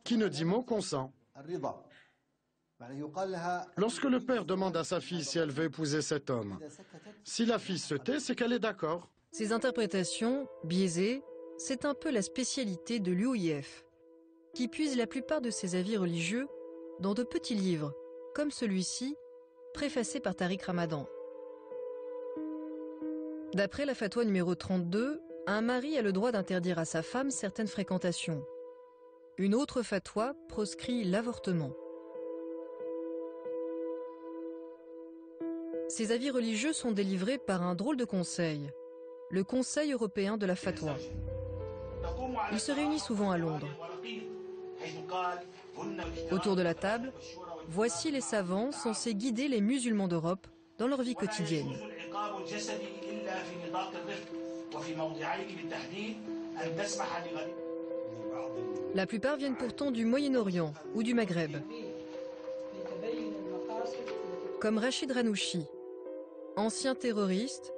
qui ne dit mot consent. Lorsque le père demande à sa fille si elle veut épouser cet homme, si la fille se tait, c'est qu'elle est d'accord. Ces interprétations, biaisées, c'est un peu la spécialité de l'UIF, qui puise la plupart de ses avis religieux dans de petits livres, comme celui-ci, préfacé par Tariq Ramadan. D'après la fatwa numéro 32, un mari a le droit d'interdire à sa femme certaines fréquentations. Une autre fatwa proscrit l'avortement. Ces avis religieux sont délivrés par un drôle de conseil, le Conseil européen de la fatwa. Il se réunit souvent à Londres. Autour de la table, voici les savants censés guider les musulmans d'Europe dans leur vie quotidienne. La plupart viennent pourtant du Moyen-Orient ou du Maghreb, comme Rachid Ranouchi, ancien terroriste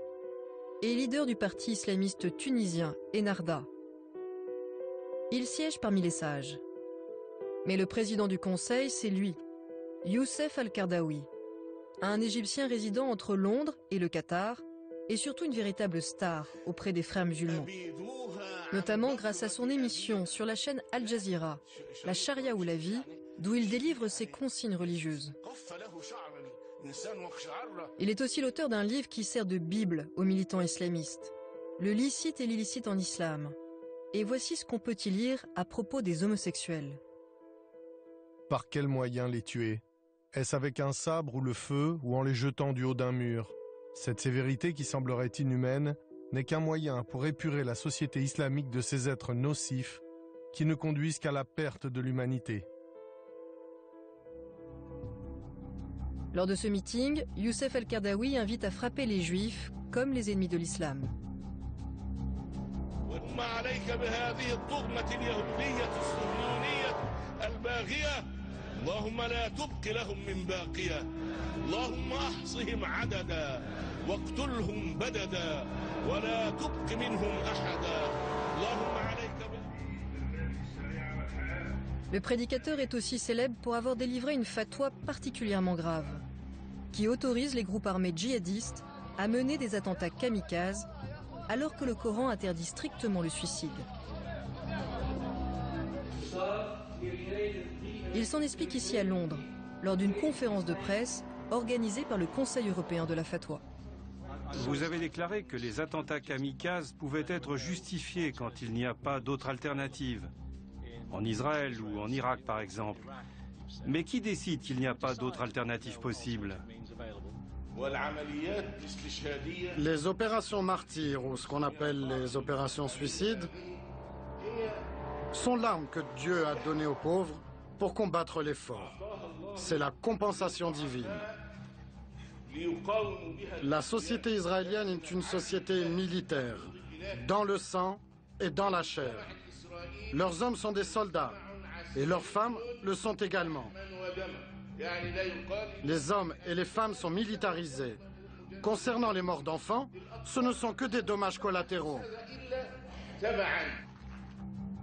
et leader du parti islamiste tunisien Ennahda. Il siège parmi les sages. Mais le président du Conseil, c'est lui, Youssef Al-Qaradawi, un Égyptien résidant entre Londres et le Qatar, et surtout une véritable star auprès des frères musulmans. Notamment grâce à son émission sur la chaîne Al Jazeera, La Charia ou la vie, d'où il délivre ses consignes religieuses. Il est aussi l'auteur d'un livre qui sert de Bible aux militants islamistes, Le licite et l'illicite en islam. Et voici ce qu'on peut y lire à propos des homosexuels. Par quels moyens les tuer? Est-ce avec un sabre ou le feu, ou en les jetant du haut d'un mur? Cette sévérité qui semblerait inhumaine n'est qu'un moyen pour épurer la société islamique de ces êtres nocifs qui ne conduisent qu'à la perte de l'humanité. Lors de ce meeting, Youssef Al-Qaradawi invite à frapper les juifs comme les ennemis de l'islam. Le prédicateur est aussi célèbre pour avoir délivré une fatwa particulièrement grave, qui autorise les groupes armés djihadistes à mener des attentats kamikazes, alors que le Coran interdit strictement le suicide. Il s'en explique ici à Londres, lors d'une conférence de presse organisée par le Conseil européen de la fatwa. Vous avez déclaré que les attentats kamikazes pouvaient être justifiés quand il n'y a pas d'autre alternative, en Israël ou en Irak par exemple. Mais qui décide qu'il n'y a pas d'autre alternative possible? Les opérations martyrs, ou ce qu'on appelle les opérations suicides, sont l'arme que Dieu a donnée aux pauvres pour combattre les forts. C'est la compensation divine. La société israélienne est une société militaire, dans le sang et dans la chair. Leurs hommes sont des soldats, et leurs femmes le sont également. Les hommes et les femmes sont militarisés. Concernant les morts d'enfants, ce ne sont que des dommages collatéraux.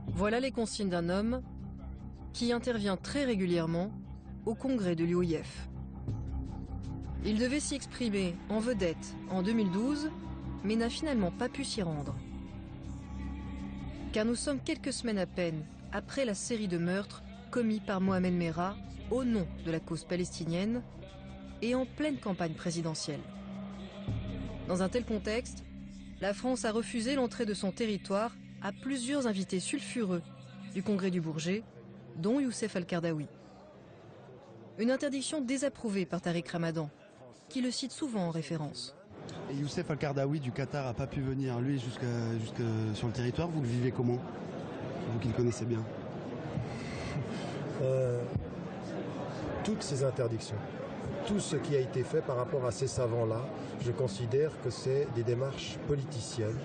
Voilà les consignes d'un homme qui intervient très régulièrement au congrès de l'UIF. Il devait s'y exprimer en vedette en 2012, mais n'a finalement pas pu s'y rendre. Car nous sommes quelques semaines à peine après la série de meurtres commis par Mohamed Merah au nom de la cause palestinienne et en pleine campagne présidentielle. Dans un tel contexte, la France a refusé l'entrée de son territoire à plusieurs invités sulfureux du congrès du Bourget, dont Youssef Al-Qaradawi. Une interdiction désapprouvée par Tariq Ramadan, qui le cite souvent en référence. Et Youssef Al-Qaradawi du Qatar n'a pas pu venir, lui, jusque sur le territoire. Vous le vivez comment? Vous qui le connaissez bien. Toutes ces interdictions, tout ce qui a été fait par rapport à ces savants-là, je considère que c'est des démarches politiciennes